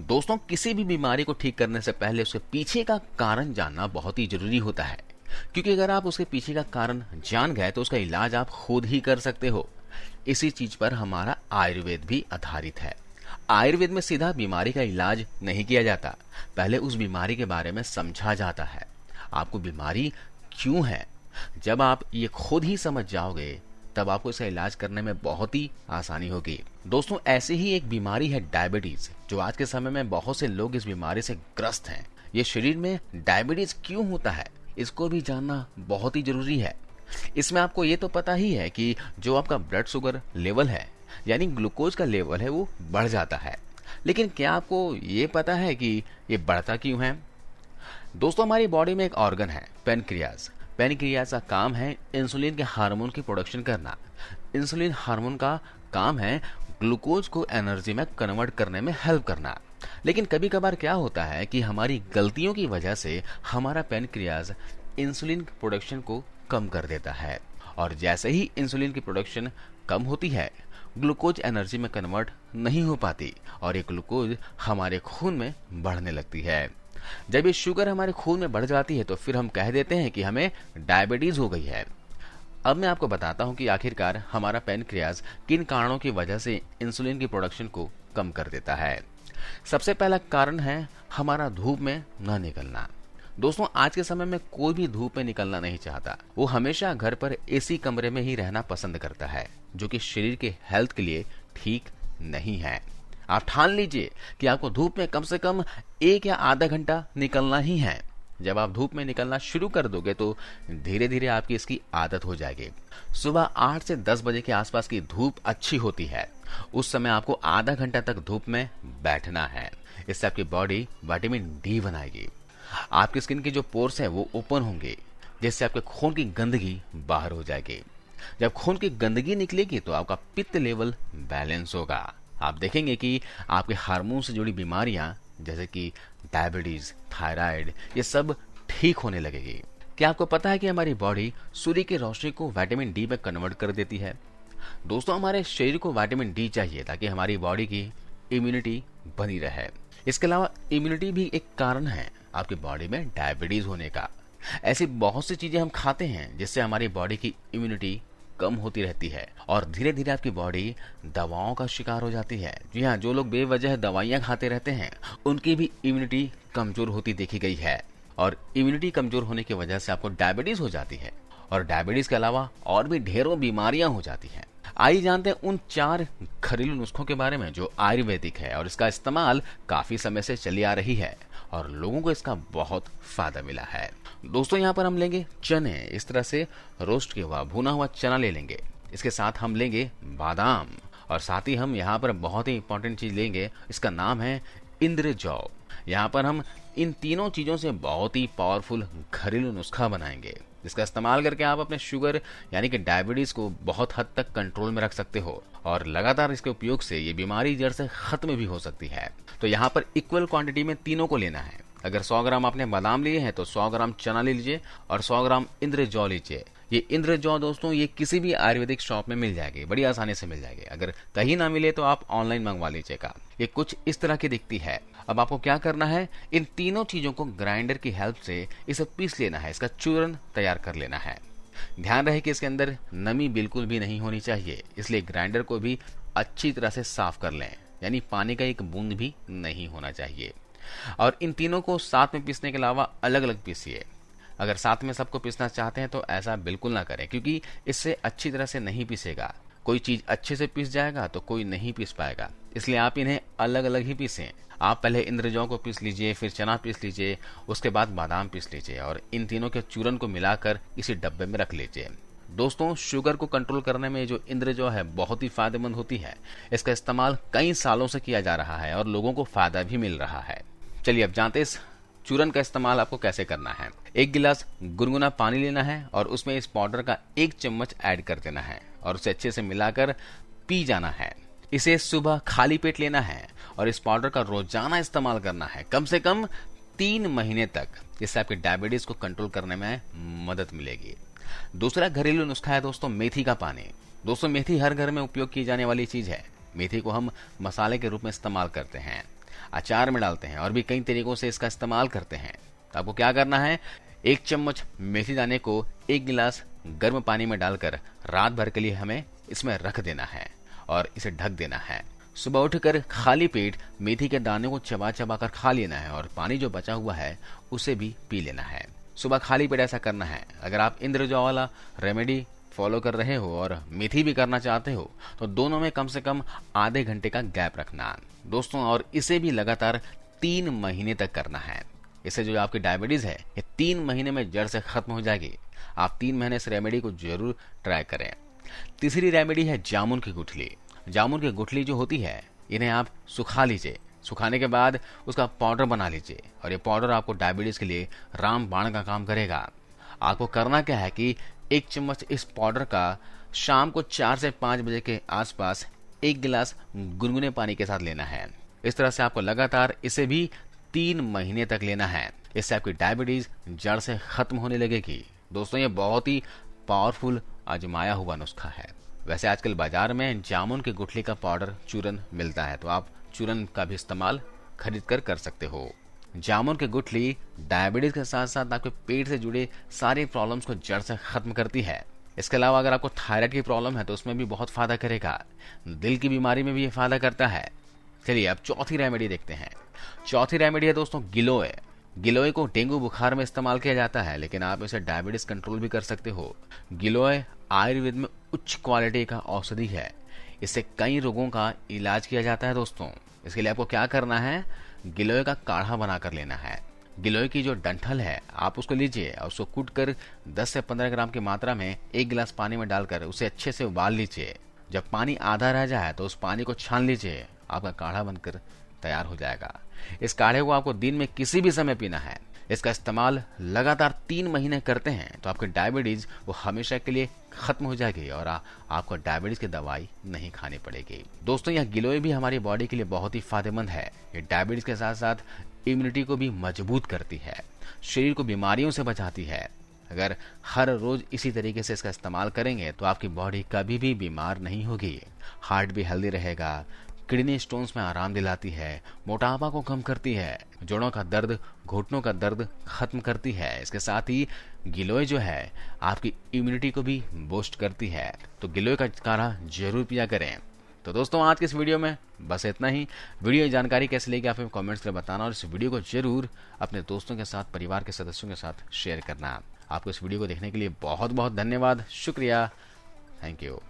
दोस्तों, किसी भी बीमारी को ठीक करने से पहले उसके पीछे का कारण जानना बहुत ही जरूरी होता है, क्योंकि अगर आप उसके पीछे का कारण जान गए तो उसका इलाज आप खुद ही कर सकते हो। इसी चीज पर हमारा आयुर्वेद भी आधारित है। आयुर्वेद में सीधा बीमारी का इलाज नहीं किया जाता, पहले उस बीमारी के बारे में समझा जाता है। आपको बीमारी क्यों है, जब आप ये खुद ही समझ जाओगे तब आपको इसका इलाज करने में बहुत ही आसानी होगी। दोस्तों, ऐसी ही एक बीमारी है डायबिटीज, जो आज के समय में बहुत से लोग इस बीमारी से ग्रस्त हैं। ये शरीर में डायबिटीज क्यों होता है, इसको भी जानना बहुत ही जरूरी है। इसमें आपको ये तो पता ही है कि जो आपका ब्लड शुगर लेवल है, यानी ग्लूकोज का लेवल है, वो बढ़ जाता है। लेकिन क्या आपको ये पता है कि ये बढ़ता क्यों है? दोस्तों, हमारी बॉडी में एक ऑर्गन है पेनक्रियाज। पेनक्रियाज का काम है इंसुलिन के हार्मोन की प्रोडक्शन करना। इंसुलिन हार्मोन का काम है ग्लूकोज को एनर्जी में कन्वर्ट करने में हेल्प करना। लेकिन कभी कभार क्या होता है कि हमारी गलतियों की वजह से हमारा पेनक्रियाज इंसुलिन प्रोडक्शन को कम कर देता है, और जैसे ही इंसुलिन की प्रोडक्शन कम होती है, ग्लूकोज एनर्जी में कन्वर्ट नहीं हो पाती और ये ग्लूकोज हमारे खून में बढ़ने लगती है। जब ये शुगर हमारे खून में बढ़ जाती है तो फिर हम कह देते हैं कि हमें डायबिटीज हो गई है। अब मैं आपको बताता हूं कि आखिरकार हमारा पेनक्रियाज किन कारणों की वजह से इंसुलिन की प्रोडक्शन को कम कर देता है। सबसे पहला कारण है हमारा धूप में न निकलना। दोस्तों, आज के समय में कोई भी धूप में निकलना नहीं चाहता। वो हमेशा घर पर एसी कमरे में ही रहना पसंद करता है, जो कि शरीर के हेल्थ के लिए ठीक नहीं है। आप ठान लीजिए कि आपको धूप में कम से कम 1 या आधा घंटा निकलना ही है। जब आप धूप में निकलना शुरू कर दोगे तो धीरे धीरे आपकी इसकी आदत हो जाएगी। सुबह 8 से 10 बजे के आसपास की धूप अच्छी होती है। उस समय आपको आधा घंटा तक धूप में बैठना है। इससे आपकी बॉडी विटामिन डी बनाएगी। आपकी स्किन के जो पोर्स हैं वो ओपन होंगे, जिससे आपके खून की गंदगी बाहर हो जाएगी। जब खून की गंदगी निकलेगी तो आपका पित्त लेवल बैलेंस होगा। आप देखेंगे कि आपके हार्मोन से जुड़ी बीमारियां जैसे कि डायबिटीज, थायराइड, ये सब ठीक होने लगेगी। क्या आपको पता है कि हमारी बॉडी सूर्य की रोशनी को विटामिन डी में कन्वर्ट कर देती है? दोस्तों, हमारे शरीर को विटामिन डी चाहिए ताकि हमारी बॉडी की इम्यूनिटी बनी रहे। इसके अलावा इम्यूनिटी भी एक कारण है आपकी बॉडी में डायबिटीज होने का। ऐसी बहुत सी चीजें हम खाते हैं जिससे हमारी बॉडी की इम्यूनिटी कम होती रहती है और धीरे धीरे आपकी बॉडी दवाओं का शिकार हो जाती है। जी हाँ, जो लोग बेवजह दवाइयां खाते रहते हैं उनकी भी इम्यूनिटी कमजोर होती देखी गई है, और इम्यूनिटी कमजोर होने की वजह से आपको डायबिटीज हो जाती है। और डायबिटीज के अलावा और भी ढेरों बीमारियां हो जाती हैं। आइए जानते हैं उन 4 घरेलू नुस्खों के बारे में जो आयुर्वेदिक है और इसका इस्तेमाल काफी समय से चली आ रही है और लोगों को इसका बहुत फायदा मिला है। दोस्तों, यहाँ पर हम लेंगे चने, इस तरह से रोस्ट किया हुआ भुना हुआ चना ले लेंगे। इसके साथ हम लेंगे बादाम, और साथ ही हम यहाँ पर बहुत ही इंपॉर्टेंट चीज लेंगे, इसका नाम है इंद्रजौ। यहाँ पर हम इन तीनों चीजों से बहुत ही पावरफुल घरेलू नुस्खा बनाएंगे, जिसका इस्तेमाल करके आप अपने शुगर यानी कि डायबिटीज को बहुत हद तक कंट्रोल में रख सकते हो, और लगातार इसके उपयोग से ये बीमारी जड़ से खत्म भी हो सकती है। तो यहाँ पर इक्वल क्वांटिटी में तीनों को लेना है। अगर 100 ग्राम आपने बादाम लिए हैं तो 100 ग्राम चना ले लीजिए और 100 ग्राम इंद्रजौ लीजिए। ये इंद्रजौ दोस्तों, ये किसी भी आयुर्वेदिक शॉप में मिल जाएगी, बड़ी आसानी से मिल जाएगी। अगर कहीं ना मिले तो आप ऑनलाइन मंगवा लीजिएगा। ये कुछ इस तरह की दिखती है। अब आपको क्या करना है, इन तीनों चीजों को ग्राइंडर की हेल्प से इसे पीस लेना है, इसका चूर्ण तैयार कर लेना है। ध्यान रहे कि इसके अंदर नमी बिल्कुल भी नहीं होनी चाहिए, इसलिए ग्राइंडर को भी अच्छी तरह से साफ कर लें, यानी पानी का एक बूंद भी नहीं होना चाहिए। और इन तीनों को साथ में पीसने के अलावा अलग अलग पीसिए। अगर साथ में सबको पीसना चाहते हैं तो ऐसा बिल्कुल ना करें, क्योंकि इससे अच्छी तरह से नहीं पीसेगा। कोई चीज अच्छे से पीस जाएगा तो कोई नहीं पीस पाएगा, इसलिए आप इन्हें अलग अलग ही पीसें। आप पहले इंद्रजौ को पीस लीजिए, फिर चना पीस लीजिए, उसके बाद बादाम पीस लीजिए और इन तीनों के चूर्ण को मिलाकर इसी डब्बे में रख लीजिए। दोस्तों, शुगर को कंट्रोल करने में जो इंद्रजौ है बहुत ही फायदेमंद होती है। इसका इस्तेमाल कई सालों से किया जा रहा है और लोगों को फायदा भी मिल रहा है। चलिए अब जानते हैं इस चूर्ण का इस्तेमाल आपको कैसे करना है। 1 गिलास गुनगुना पानी लेना है और उसमें इस पाउडर का 1 चम्मच ऐड कर देना है और उसे अच्छे से मिलाकर पी जाना है। इसे सुबह खाली पेट लेना है और इस पाउडर का रोजाना इस्तेमाल करना है, कम से कम 3 महीने तक। इससे आपके डायबिटीज को कंट्रोल करने में मदद मिलेगी। दूसरा घरेलू नुस्खा है दोस्तों मेथी का पानी। दोस्तों, मेथी हर घर में उपयोग की जाने वाली चीज है। मेथी को हम मसाले के रूप में इस्तेमाल करते हैं। अचार में डालते हैं और भी कई तरीकों से इसका इस्तेमाल करते हैं। तो आपको क्या करना है, 1 चम्मच मेथी दाने को 1 गिलास गर्म पानी में डालकर रात भर के लिए हमें इसमें रख देना है और इसे ढक देना है। सुबह उठकर खाली पेट मेथी के दाने को चबा चबा कर खा लेना है और पानी जो बचा हुआ है उसे भी पी लेना है। सुबह खाली पेट ऐसा करना है। अगर आप इंद्रजॉ वाला रेमेडी फॉलो कर रहे हो और मेथी भी करना चाहते हो तो दोनों में कम से कम आधे घंटे का गैप रखना दोस्तों, और इसे भी लगातार 3 महीने तक करना है। इससे जो आपकी डायबिटीज है ये 3 महीने में जड़ से खत्म हो जाएगी। आप 3 महीने इस रेमेडी को जरूर ट्राई करें। तीसरी रेमेडी है जामुन की गुठली। जामुन की गुठली जो होती है इन्हें आप सुखा लीजिए। सुखाने के बाद उसका पाउडर बना लीजिए और ये पाउडर आपको डायबिटीज के लिए रामबाण का काम करेगा। आपको करना क्या है कि 1 चम्मच इस पाउडर का शाम को 4 से 5 बजे के आसपास 1 गिलास गुनगुने पानी के साथ लेना है। इस तरह से आपको लगातार इसे भी 3 महीने तक लेना है। इससे आपकी डायबिटीज जड़ से खत्म होने लगेगी। दोस्तों ये बहुत ही पावरफुल आजमाया हुआ नुस्खा है। वैसे आजकल बाजार में जामुन की गुठली का पाउडर चूरन मिलता है, तो आप चूरन का भी इस्तेमाल खरीद कर सकते हो। जामुन की गुठली डायबिटीज के साथ साथ आपके पेट से जुड़े सारी प्रॉब्लम्स को जड़ से खत्म करती है। इसके अलावा अगर आपको थायराइड की प्रॉब्लम है तो उसमें भी बहुत फायदा करेगा। दिल की बीमारी में भी ये फायदा करता है। चलिए अब चौथी रेमेडी देखते हैं। चौथी रेमेडी है दोस्तों गिलोय। गिलोय को डेंगू बुखार में इस्तेमाल किया जाता है, लेकिन आप इसे डायबिटीज कंट्रोल भी कर सकते हो। गिलोय आयुर्वेद में उच्च क्वालिटी का औषधि है। इससे कई रोगों का इलाज किया जाता है दोस्तों। इसके लिए आपको क्या करना है, गिलोय का काढ़ा बनाकर लेना है। गिलोय की जो डंठल है आप उसको लीजिए और उसको कूटकर 10 से 15 ग्राम की मात्रा में 1 गिलास पानी में डालकर उसे अच्छे से उबाल लीजिए। जब पानी आधा रह जाए तो उस पानी को छान लीजिए। आपका काढ़ा बनकर तैयार हो जाएगा। इस काढ़े को आपको दिन में किसी भी समय पीना है। इसका इस्तेमाल लगातार 3 महीने करते हैं तो आपकी डायबिटीज वो हमेशा के लिए खत्म हो जाएगी और आपको डायबिटीज की दवाई नहीं खानी पड़ेगी। दोस्तों यह गिलोय भी हमारी बॉडी के लिए बहुत ही फायदेमंद है। ये डायबिटीज के साथ साथ इम्यूनिटी को भी मजबूत करती है, शरीर को बीमारियों से बचाती है। अगर हर रोज इसी तरीके से इसका इस्तेमाल करेंगे तो आपकी बॉडी कभी भी बीमार नहीं होगी। हार्ट भी हेल्दी रहेगा, किडनी स्टोन्स में आराम दिलाती है, मोटापा को कम करती है, जोड़ों का दर्द, घुटनों का दर्द खत्म करती है। इसके साथ ही गिलोय जो है आपकी इम्यूनिटी को भी बूस्ट करती है। तो गिलोय का काढ़ा जरूर पिया करें। तो दोस्तों आज के इस वीडियो में बस इतना ही। वीडियो की जानकारी कैसे लगी आप कमेंट्स में बताना और इस वीडियो को जरूर अपने दोस्तों के साथ, परिवार के सदस्यों के साथ शेयर करना। आपको इस वीडियो को देखने के लिए बहुत बहुत धन्यवाद, शुक्रिया, थैंक यू।